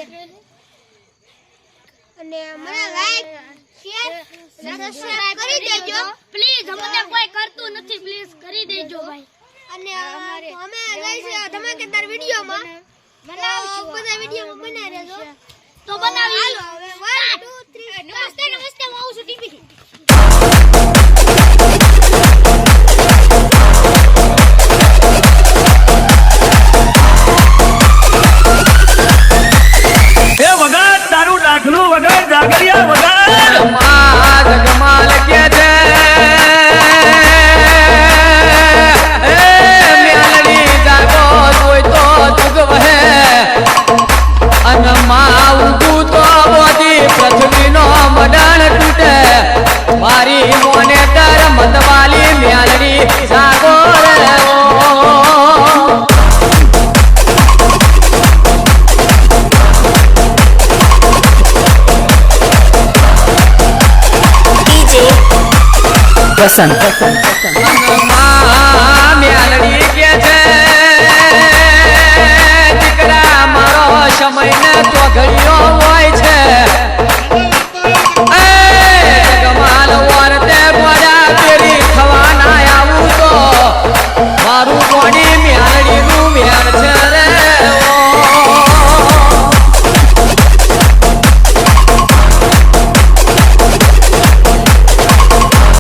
અને મને like share subscribe કરી દેજો પ્લીઝ અમને કોઈ કરતું નથી પ્લીઝ કરી દેજો ભાઈ અને અમે લઈશું ધમાકેદાર વિડિયોમાં બનાવશું બધા વિડિયોમાં બના રહેજો તો બનાવી હાલો હવે 1 2 3 નમસ્તે નમસ્તે હું આવું છું ટીવી થી Pesan.